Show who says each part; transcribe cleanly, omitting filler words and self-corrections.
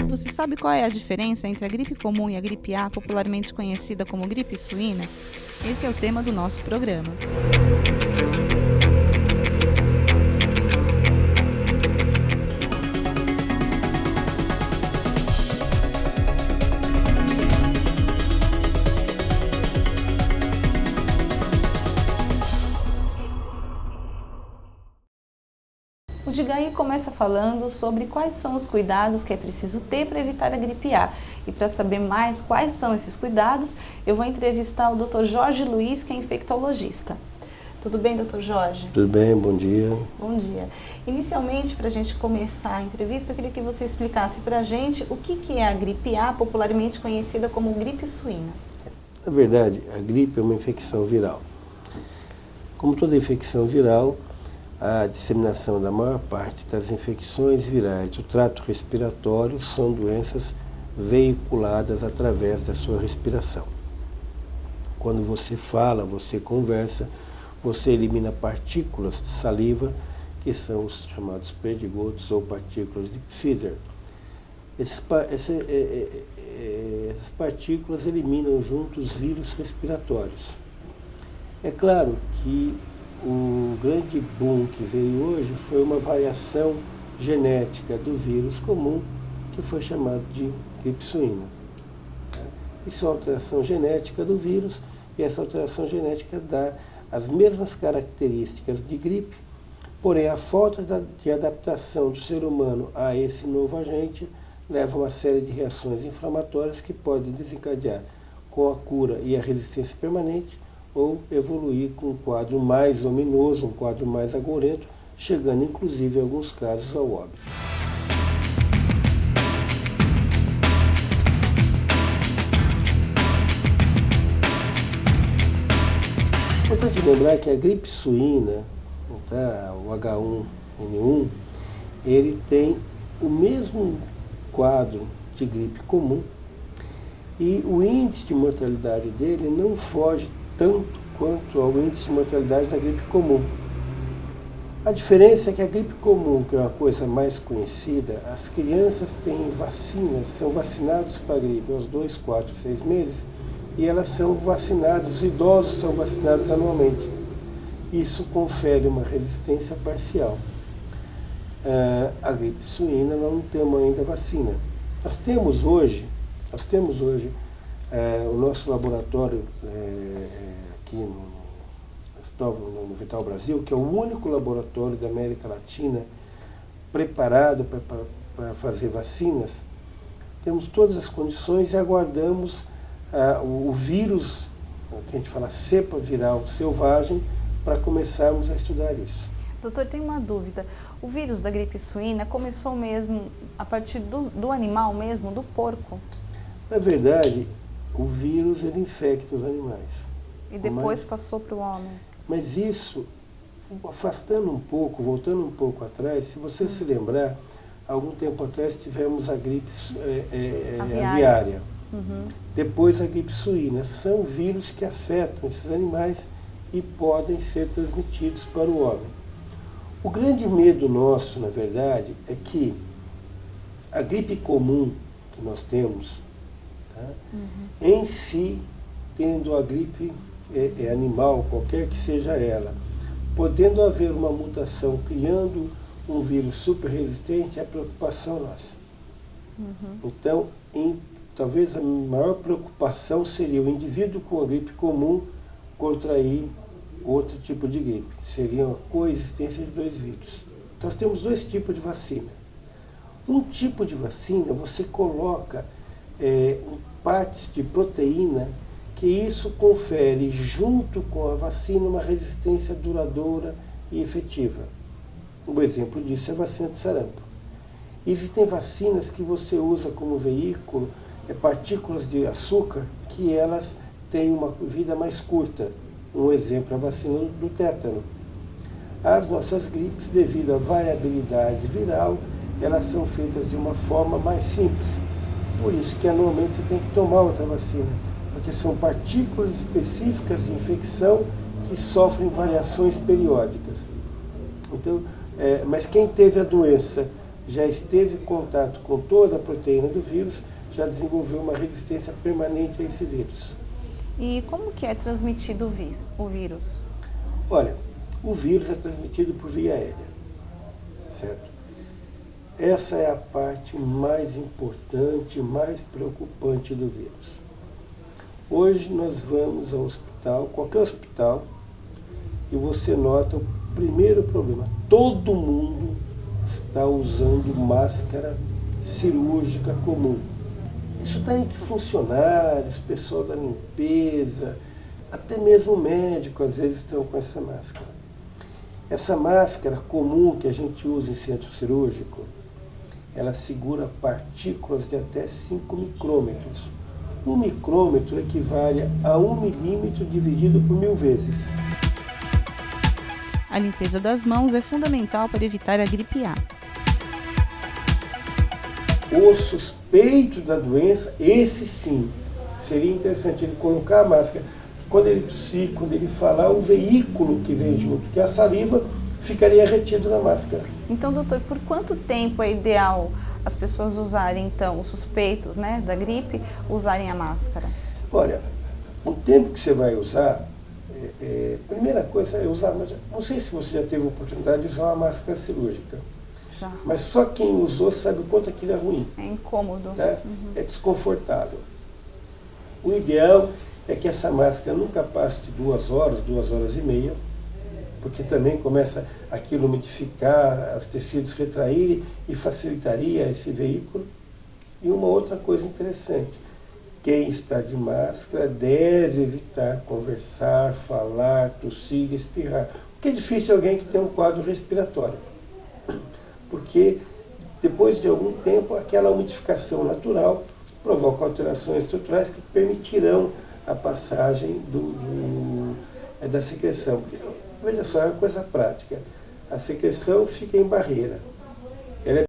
Speaker 1: Você sabe qual é a diferença entre a gripe comum e a gripe A, popularmente conhecida como gripe suína? Esse é o tema do nosso programa. O Digaí começa falando sobre quais são os cuidados que é preciso ter para evitar a gripe A. E para saber mais quais são esses cuidados, eu vou entrevistar o Dr. Jorge Luiz, que é infectologista. Tudo bem, Dr. Jorge?
Speaker 2: Tudo bem, bom dia.
Speaker 1: Bom dia. Inicialmente, para a gente começar a entrevista, eu queria que você explicasse para a gente o que é a gripe A, popularmente conhecida como gripe suína.
Speaker 2: Na verdade, a gripe é uma infecção viral. Como toda infecção viral, a disseminação da maior parte das infecções virais do trato respiratório são doenças veiculadas através da sua respiração. Quando você fala, você conversa, você elimina partículas de saliva, que são os chamados perdigotos ou partículas de Pfeiffer. Essas partículas eliminam junto os vírus respiratórios. É claro que o grande boom que veio hoje foi uma variação genética do vírus comum, que foi chamado de gripe suína. Isso é uma alteração genética do vírus, e essa alteração genética dá as mesmas características de gripe, porém a falta de adaptação do ser humano a esse novo agente leva a uma série de reações inflamatórias que podem desencadear com a cura e a resistência permanente, ou evoluir com um quadro mais ominoso, um quadro mais agorento, chegando inclusive em alguns casos ao óbito. Importante lembrar que a gripe suína, o H1N1, ele tem o mesmo quadro de gripe comum e o índice de mortalidade dele não foge tanto quanto ao índice de mortalidade da gripe comum. A diferença é que a gripe comum, que é uma coisa mais conhecida, as crianças têm vacinas, são vacinados para a gripe aos 2, 4, 6 meses, e elas são vacinadas, os idosos são vacinados anualmente. Isso confere uma resistência parcial. A gripe suína não temos ainda vacina. Nós temos hoje o nosso laboratório aqui no Vital Brasil, que é o único laboratório da América Latina preparado para fazer vacinas. Temos todas as condições e aguardamos o vírus, que a gente fala cepa viral selvagem, para começarmos a estudar isso.
Speaker 1: Doutor, tem uma dúvida. O vírus da gripe suína começou mesmo a partir do animal mesmo, do porco?
Speaker 2: Na verdade, o vírus ele infecta os animais.
Speaker 1: E depois passou para o homem?
Speaker 2: Mas isso, afastando um pouco, voltando um pouco atrás, se você se lembrar, algum tempo atrás tivemos a gripe aviária. Depois a gripe suína. São vírus que afetam esses animais e podem ser transmitidos para o homem. O grande medo nosso, na verdade, é que a gripe comum que nós temos, em si, tendo a gripe animal, qualquer que seja ela, podendo haver uma mutação criando um vírus super resistente, é a preocupação nossa. Então, talvez a maior preocupação seria o indivíduo com a gripe comum contrair outro tipo de gripe. Seria a coexistência de dois vírus. Então, nós temos dois tipos de vacina. Um tipo de vacina, você coloca partes de proteína, que isso confere, junto com a vacina, uma resistência duradoura e efetiva. Um exemplo disso é a vacina de sarampo. Existem vacinas que você usa como veículo, partículas de açúcar, que elas têm uma vida mais curta. Um exemplo é a vacina do tétano. As nossas gripes, devido à variabilidade viral, elas são feitas de uma forma mais simples. Por isso que anualmente você tem que tomar outra vacina, porque são partículas específicas de infecção que sofrem variações periódicas. Então, Mas quem teve a doença já esteve em contato com toda a proteína do vírus, já desenvolveu uma resistência permanente a esse vírus.
Speaker 1: E como que é transmitido o vírus?
Speaker 2: Olha, o vírus é transmitido por via aérea, certo? Essa é a parte mais importante, mais preocupante do vírus. Hoje nós vamos ao hospital, qualquer hospital, e você nota o primeiro problema. Todo mundo está usando máscara cirúrgica comum. Isso está entre funcionários, pessoal da limpeza, até mesmo médico às vezes estão com essa máscara. Essa máscara comum que a gente usa em centro cirúrgico, ela segura partículas de até 5 micrômetros. 1 micrômetro equivale a 1 milímetro dividido por 1000 vezes.
Speaker 1: A limpeza das mãos é fundamental para evitar a gripe A.
Speaker 2: O suspeito da doença, esse sim, seria interessante ele colocar a máscara. Quando ele tossir, quando ele falar, o veículo que vem junto, que é a saliva, ficaria retido na máscara.
Speaker 1: Então, doutor, por quanto tempo é ideal as pessoas usarem, então, os suspeitos, né, da gripe, usarem a máscara?
Speaker 2: Olha, o tempo que você vai usar, primeira coisa é usar, não sei se você já teve a oportunidade de usar uma máscara cirúrgica.
Speaker 1: Já.
Speaker 2: Mas só quem usou sabe o quanto aquilo é ruim.
Speaker 1: É incômodo.
Speaker 2: Tá? É desconfortável. O ideal é que essa máscara nunca passe de 2 horas, 2 horas e meia, porque também começa aquilo umidificar, os tecidos retraírem e facilitaria esse veículo. E uma outra coisa interessante, quem está de máscara deve evitar conversar, falar, tossir, espirrar. Porque é difícil alguém que tem um quadro respiratório. Porque depois de algum tempo aquela umidificação natural provoca alterações estruturais que permitirão a passagem da secreção. Porque, veja só, é uma coisa prática. A secreção fica em barreira. Ela é